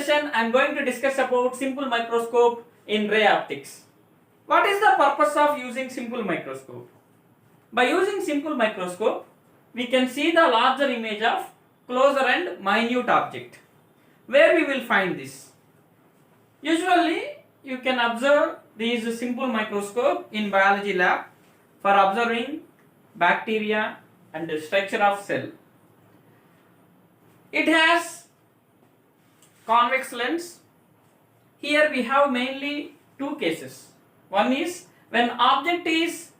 session I am going to discuss about simple microscope in ray optics. What is the purpose of using simple microscope? By using simple microscope, we can see the larger image of closer and minute object. Where we will find this? Usually you can observe these simple microscope in biology lab for observing bacteria and the structure of cell. It has convex lens. Here we have mainly two cases. One is when object is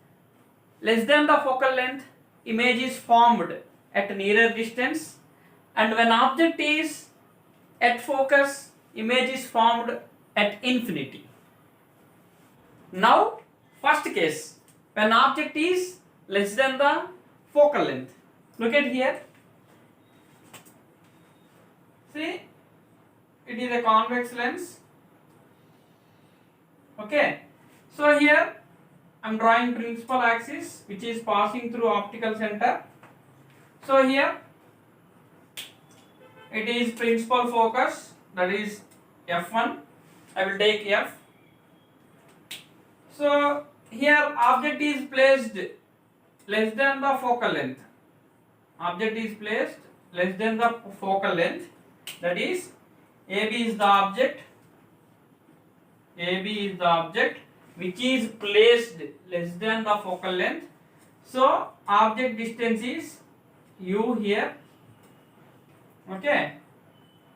less than the focal length, image is formed at nearer distance, and when object is at focus, image is formed at infinity. Now, first case, when object is less than the focal length. Look at here. See, it is a convex lens. Okay. So here I am drawing principal axis which is passing through optical center. So here it is principal focus, that is f1. I will take f. So here object is placed less than the focal length. Object is placed less than the focal length, that is AB is the object. AB is the object which is placed less than the focal length. So object distance is u here. Okay,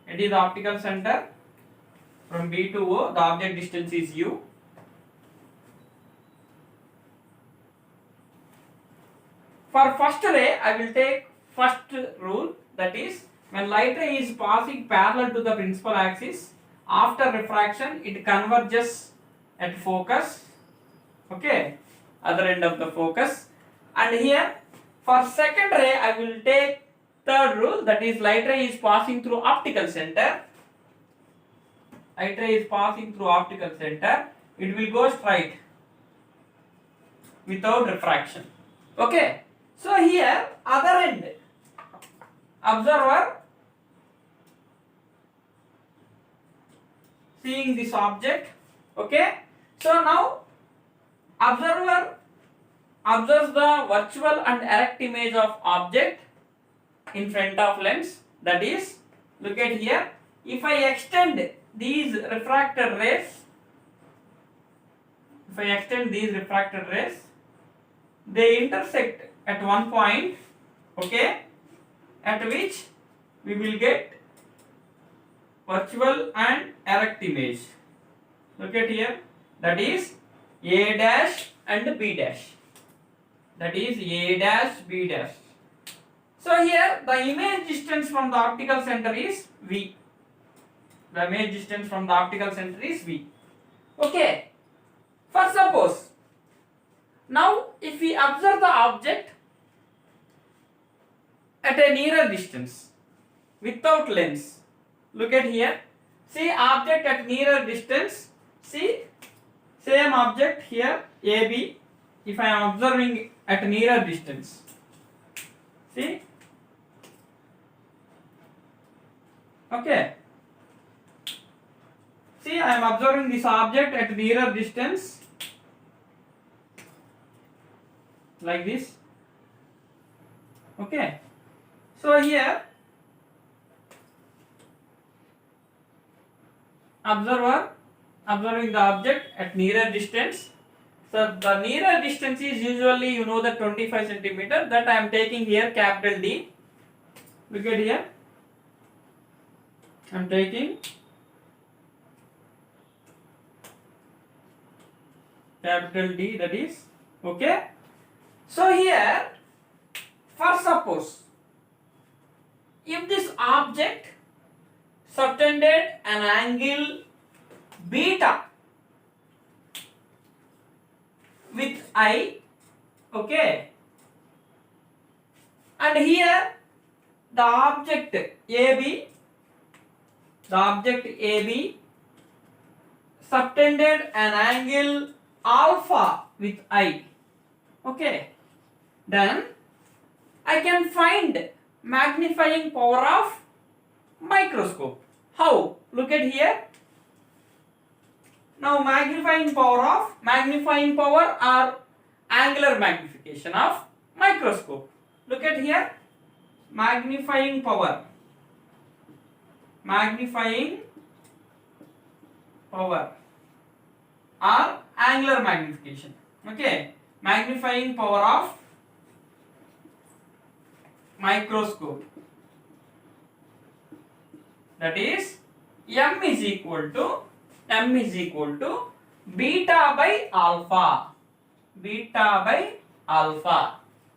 it is the optical center from B to O. The object distance is u. For first ray, I will take first rule, that is when light ray is passing parallel to the principal axis, after refraction it converges at focus. Okay, other end of the focus. And here for second ray I will take third rule, that is light ray is passing through optical center. Light ray is passing through optical center. It will go straight without refraction. Okay. So here other end, observer seeing this object. Okay. So now observer observes the virtual and erect image of object in front of lens. That is, look at here. If I extend these refracted rays, they intersect at one point, okay, at which we will get virtual and erect image. Look at here, that is A dash and B dash. That is A dash, B dash. So here the image distance from the optical center is V. The image distance from the optical center is V. Okay. For suppose, now if we observe the object at a nearer distance without lens, look at here. See object at nearer distance. See same object here AB. If I am observing at nearer distance, see. Okay. See, I am observing this object at nearer distance like this. Okay. So here observing the object at nearer distance. So the nearer distance is usually, you know, the 25 centimeter, that I am taking here capital D. Look at here. I am taking capital D, that is okay. So here, for suppose if this object subtended an angle beta with I, okay, and here the object AB subtended an angle alpha with I, okay, then I can find magnifying power of microscope. How? Look at at here. Now magnifying power or angular magnification of microscope. Look at here. Magnifying power or angular magnification. Okay, magnifying power of microscope, that is m is equal to beta by alpha.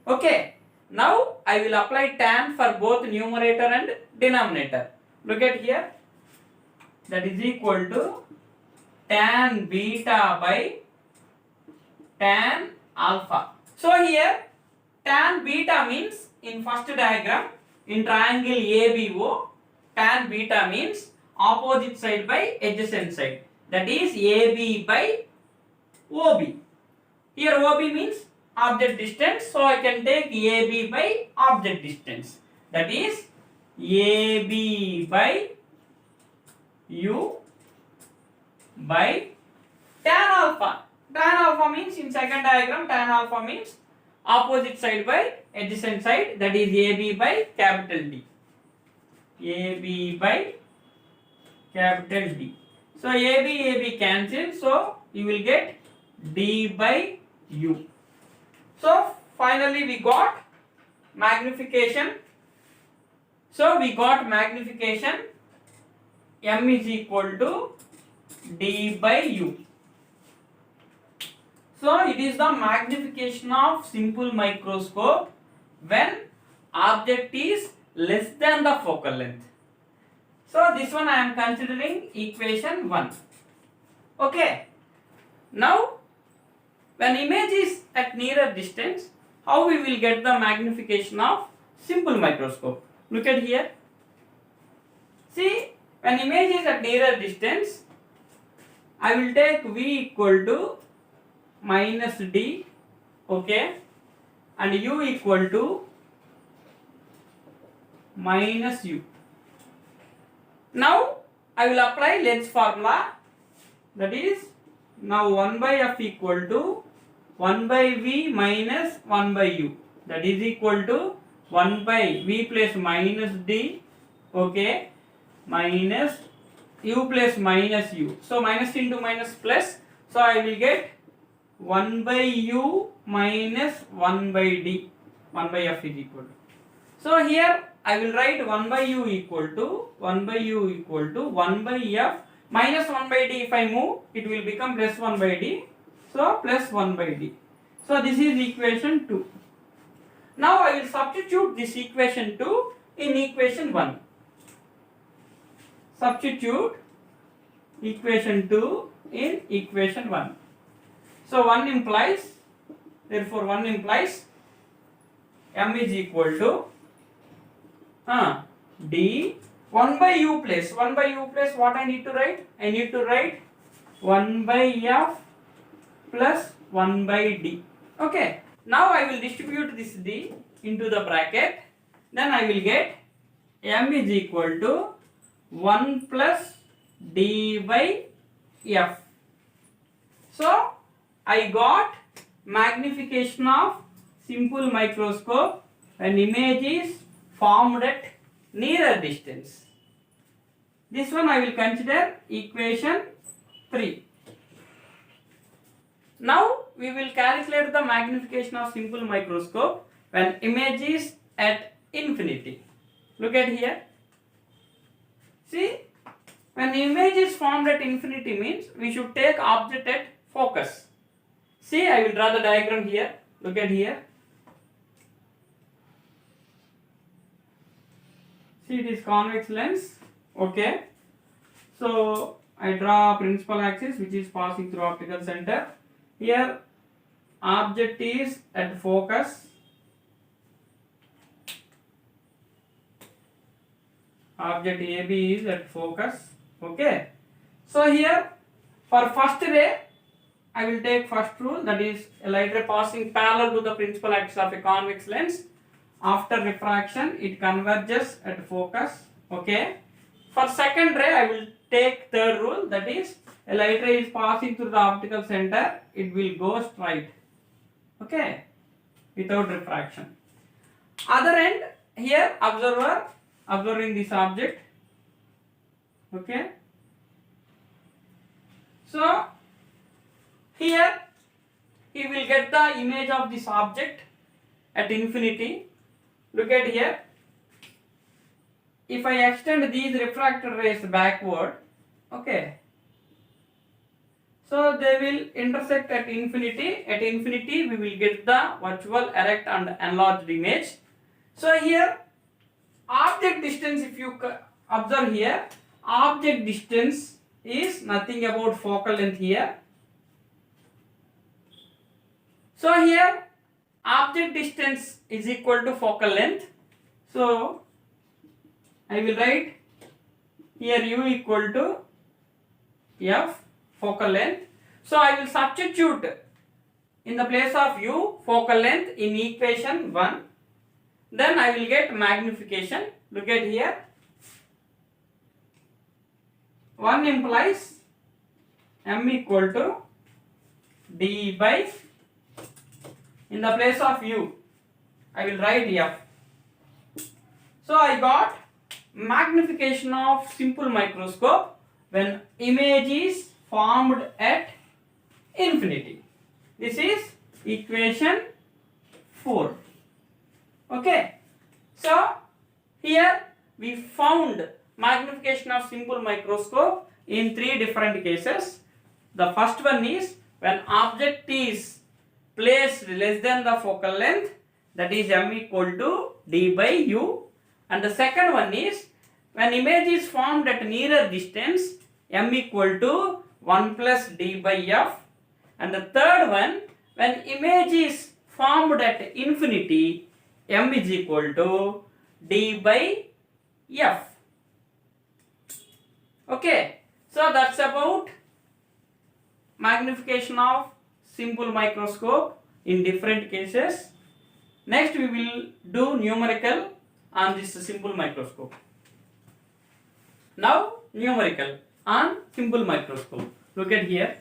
Okay, now I will apply tan for both numerator and denominator. Look at here, that is equal to tan beta by tan alpha. So here tan beta means, in first diagram in triangle ABO, tan beta means opposite side by adjacent side, that is AB by OB. Here OB means object distance, so I can take AB by object distance, that is AB by U by tan alpha. Tan alpha means, in second diagram, tan alpha means opposite side by adjacent side, that is AB by capital D. AB by capital D. So AB cancel, so you will get D by U. So finally we got magnification. So we got magnification m is equal to D by U. So it is the magnification of simple microscope when object is less than the focal length. So this one I am considering equation 1. Okay. Now when image is at nearer distance, how we will get the magnification of simple microscope? Look at here. See, when image is at nearer distance, I will take V equal to minus D, okay, and U equal to minus U. Now I will apply Lenz formula, that is now 1 by F equal to 1 by V minus 1 by U, that is equal to 1 by V plus minus D, okay, minus U plus minus U. So minus into minus plus, so I will get 1 by U minus 1 by D, 1 by F is equal to. So here I will write 1 by U equal to 1 by F minus 1 by D. If I move, it will become plus 1 by D. So plus 1 by D. So this is equation 2. Now I will substitute this equation 2 in equation 1. Substitute equation 2 in equation 1. So 1 implies, therefore 1 implies m is equal to D 1 by U plus what I need to write? I need to write 1 by F plus 1 by D. Okay. Now I will distribute this D into the bracket. Then I will get m is equal to 1 plus D by F. So I got magnification of simple microscope when image is formed at nearer distance. This one I will consider equation 3. Now we will calculate the magnification of simple microscope when image is at infinity. Look at here. See, when image is formed at infinity means we should take object at focus. See, I will draw the diagram here. Look at here. See, it is convex lens. Okay. So I draw principal axis which is passing through optical center. Here object is at focus. Object AB is at focus. Okay. So here for first ray I will take first rule, that is a light ray passing parallel to the principal axis of a convex lens. After refraction it converges at focus. Okay. For second ray I will take third rule, that is a light ray is passing through the optical center, it will go straight, okay, without refraction. Other end, here observer observing this object, okay. So here he will get the image of this object at infinity. Look at here. If I extend these refracted rays backward, okay, so they will intersect at infinity. At infinity we will get the virtual erect and enlarged image. So here object distance, if you observe here, object distance is nothing about focal length here. So here object distance is equal to focal length. So I will write here u equal to f focal length. So I will substitute in the place of u focal length in equation 1. Then I will get magnification. Look at here. 1 implies m equal to d by, in the place of u I will write f. So I got magnification of simple microscope when image is formed at infinity. This is equation 4. Okay. So here we found magnification of simple microscope in 3 different cases. The first one is when object is placed less than the focal length, that is m equal to d by u. And the second one is when image is formed at nearer distance, m equal to 1 plus d by f. And the third one, when image is formed at infinity, m is equal to d by f. Okay, so that's about magnification of simple microscope in different cases. Next we will do numerical on this simple microscope. Now numerical on simple microscope. Look at here.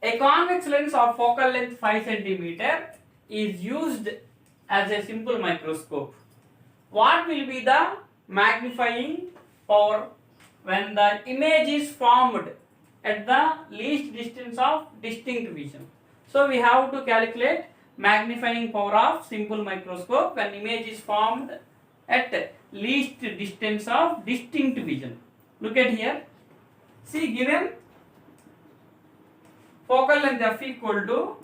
A convex lens of focal length 5 cm is used as a simple microscope. What will be the magnifying power when the image is formed at the least distance of distinct vision? So we have to calculate magnifying power of simple microscope when image is formed at least distance of distinct vision. Look at here. See, given focal length f equal to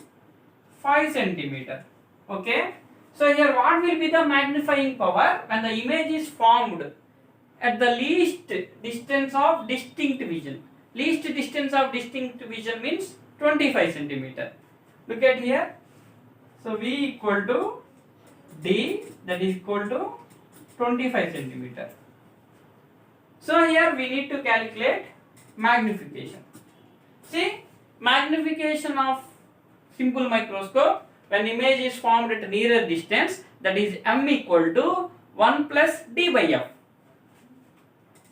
5 cm. Okay. So here what will be the magnifying power when the image is formed at the least distance of distinct vision? Least distance of distinct vision means 25 cm. Look at here. So v equal to d, that is equal to 25 cm. So here we need to calculate magnification. See, magnification of simple microscope when image is formed at nearer distance, that is m equal to 1 plus d by f.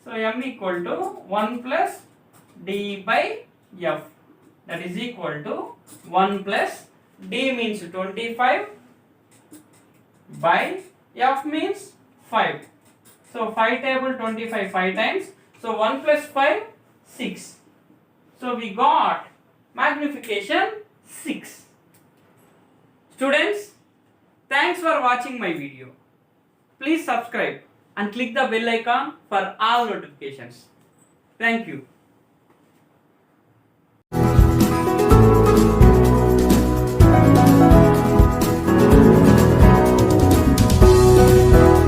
So m equal to 1 plus d by f, that is equal to 1 plus d means 25 by f means 5. So 5 table 25 5 times. So 1 plus 5 6. So we got magnification 6. Students, thanks for watching my video. Please subscribe and click the bell icon for all notifications. Thank you.